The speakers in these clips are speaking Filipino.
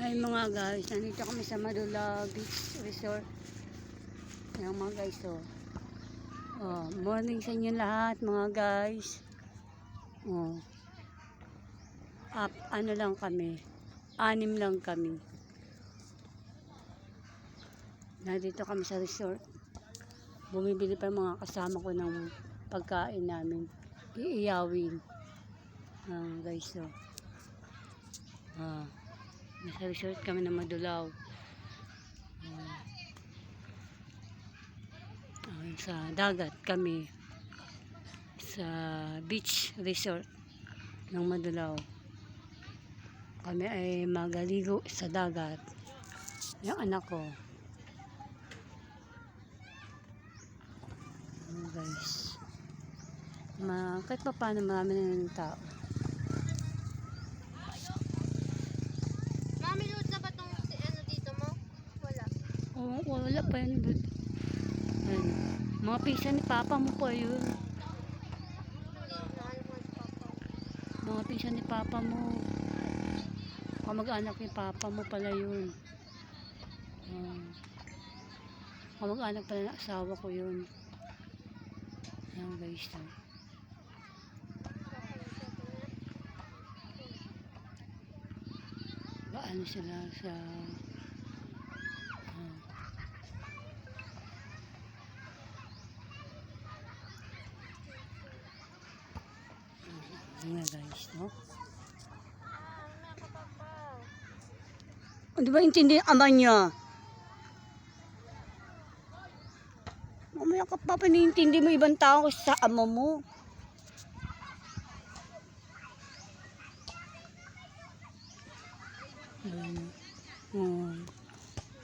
Ay mga guys, nandito kami sa Madula Beach Resort. Ayan mga guys, morning sa inyo lahat mga guys. Ano lang kami, 6 lang kami. Nandito kami sa resort. Bumibili pa mga kasama ko ng pagkain namin. Iiyawin. Guys, nasa resort kami na Madulaw. Sa dagat kami sa beach resort ng Madulaw. Kami ay magaligo sa dagat. Yung anak ko. Guys. Kahit pa paano marami na ng tao. Mami, load na ba itong ano dito mo? Wala. Oo, wala pa yun. Mga pisa ni Papa mo pa yun. Mga pisa ni Papa mo. Kamag-anak ni Papa mo pala yun. Kamag-anak pala ng asawa ko yun. Ayan guys. Gaano sila sa nga guys, no? Di ba intindi ang ama niya? Mamaya ka pa panintindi mo ibang tao sa ama mo.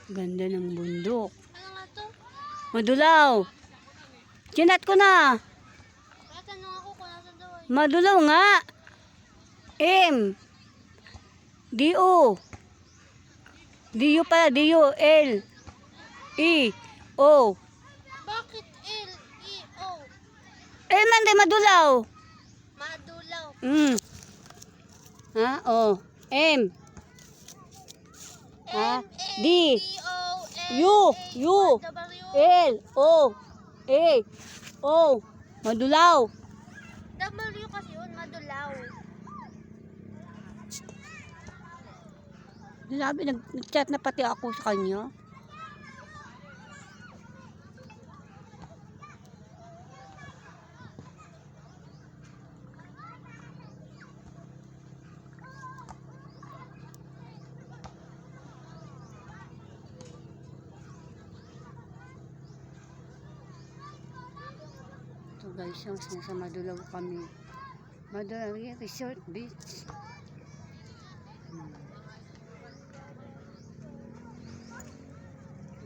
Ganda ng bundok. Ano nga to? Madulaw. Chinat ko na. Tanong ako kung nasa daw ay. Madulaw nga. D-O. D-O pala. D-O. L-E-O. Bakit L-E-O? Mande Madulaw. Madulaw. Ha? O. M. Ha? D. U. L. O. A. O. Madulaw. W kasi yun, madulaw. Sabi, nag-chat na pati ako sa kanya. So guys, yung nasa Madulaw kami. Madulaw Resort Beach.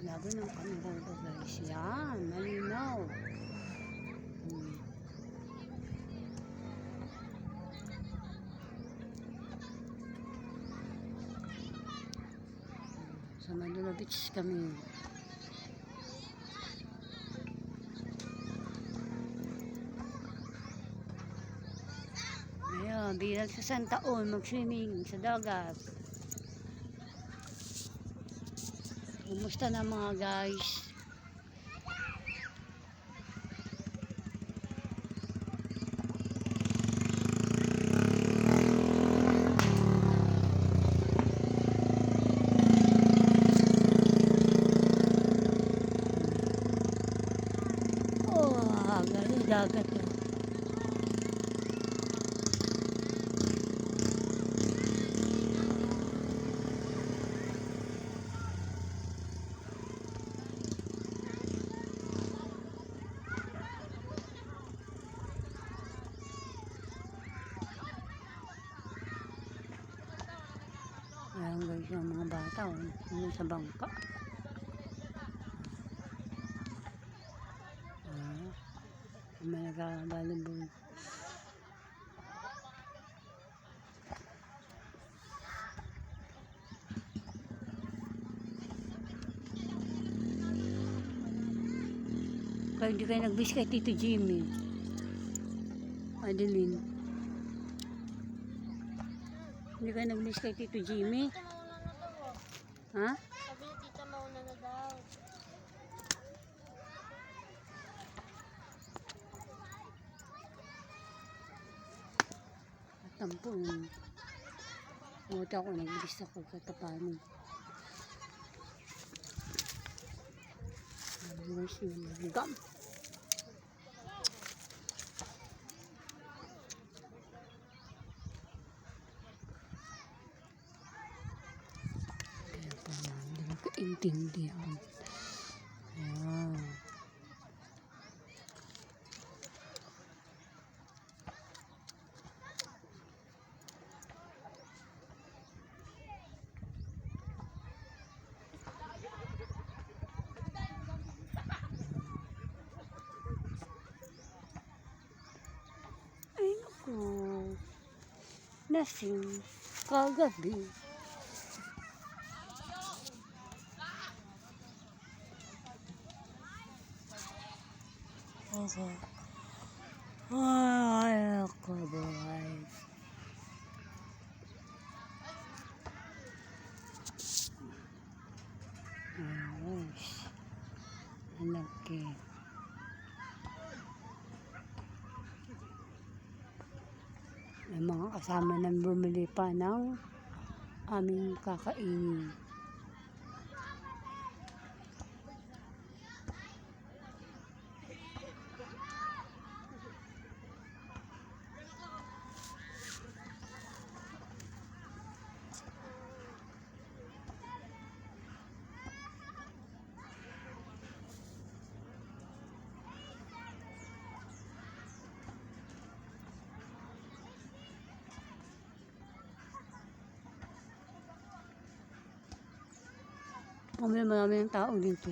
Lago ng camera ito guys. Yan, malinaw. Sa Madulaw Beach kami. Ayan, bilang sa taon mag-swimming sa dagat. Kumusta na mga guys? Galing dagat yun. Ayan guys, yung mga bata sa bangka. May nag-volleyball. Kaya hindi kayo nag-wish kay Tito Jimmy. Adeline. Hindi kayo nag-wish kay Tito Jimmy. Ha? Sabi ni tita mauna na daw. Tampo yun. Buti ako, nag-ilis ako katapanin. Where's yung gum? Kaya pala, hindi magkaintindihan. Ayan. Ay, naku. Lasing kagabi. Ako. Ay, ako buhay. Ayos. Laki. May mga kasama nang bumili pa ng aming kakainin. Marami ng tao dito.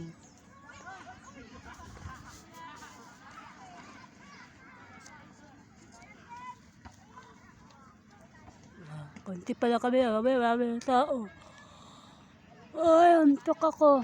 Konti pala kami, marami ng tao. Ay, antok ako.